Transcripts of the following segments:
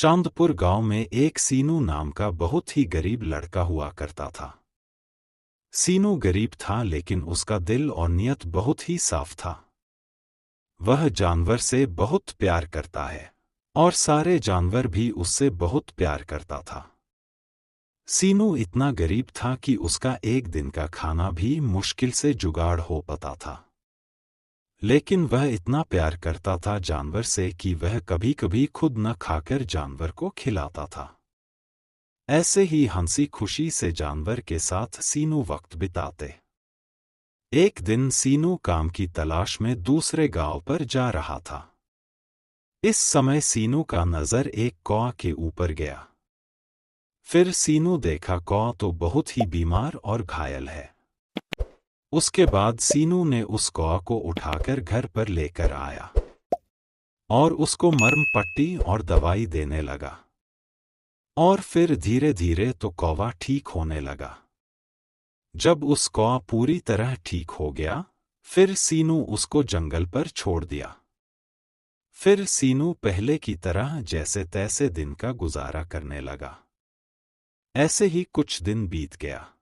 चांदपुर गांव में एक सीनू नाम का बहुत ही गरीब लड़का हुआ करता था। सीनू गरीब था लेकिन उसका दिल और नियत बहुत ही साफ था। वह जानवर से बहुत प्यार करता है और सारे जानवर भी उससे बहुत प्यार करता था। सीनू इतना गरीब था कि उसका एक दिन का खाना भी मुश्किल से जुगाड़ हो पाता था। लेकिन वह इतना प्यार करता था जानवर से कि वह कभी कभी खुद न खाकर जानवर को खिलाता था। ऐसे ही हंसी खुशी से जानवर के साथ सीनू वक्त बिताते। एक दिन सीनू काम की तलाश में दूसरे गांव पर जा रहा था। इस समय सीनू का नजर एक कौआ के ऊपर गया। फिर सीनू देखा कौआ तो बहुत ही बीमार और घायल है। उसके बाद सीनू ने उस कौआ को उठाकर घर पर लेकर आया और उसको मरहम पट्टी और दवाई देने लगा। और फिर धीरे धीरे तो कौवा ठीक होने लगा। जब उस कौवा पूरी तरह ठीक हो गया, फिर सीनू उसको जंगल पर छोड़ दिया। फिर सीनू पहले की तरह जैसे तैसे दिन का गुजारा करने लगा। ऐसे ही कुछ दिन बीत गया।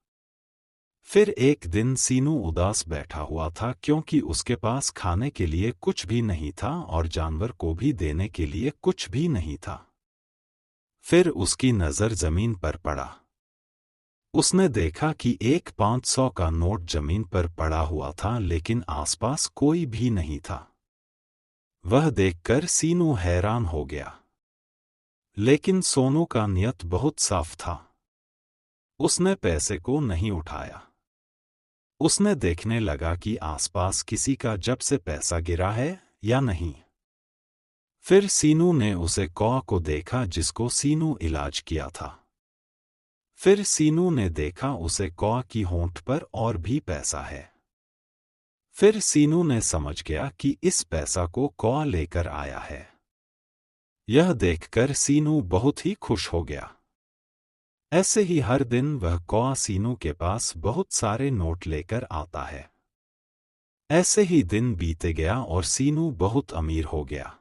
फिर एक दिन सीनू उदास बैठा हुआ था क्योंकि उसके पास खाने के लिए कुछ भी नहीं था और जानवर को भी देने के लिए कुछ भी नहीं था। फिर उसकी नजर जमीन पर पड़ा। उसने देखा कि एक 500 का नोट जमीन पर पड़ा हुआ था लेकिन आसपास कोई भी नहीं था। वह देखकर सीनू हैरान हो गया। लेकिन सोनू का नियत बहुत साफ था। उसने पैसे को नहीं उठाया। उसने देखने लगा कि आसपास किसी का जब से पैसा गिरा है या नहीं। फिर सीनू ने उसे कौवा को देखा जिसको सीनू इलाज किया था। फिर सीनू ने देखा उसे कौवा की होंठ पर और भी पैसा है। फिर सीनू ने समझ गया कि इस पैसा को कौवा लेकर आया है। यह देखकर सीनू बहुत ही खुश हो गया। ऐसे ही हर दिन वह कौवा सीनू के पास बहुत सारे नोट लेकर आता है। ऐसे ही दिन बीते गया और सीनू बहुत अमीर हो गया।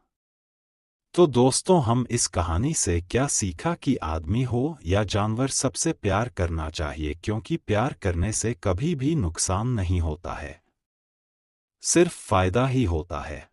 तो दोस्तों, हम इस कहानी से क्या सीखा कि आदमी हो या जानवर सबसे प्यार करना चाहिए, क्योंकि प्यार करने से कभी भी नुकसान नहीं होता है, सिर्फ फायदा ही होता है।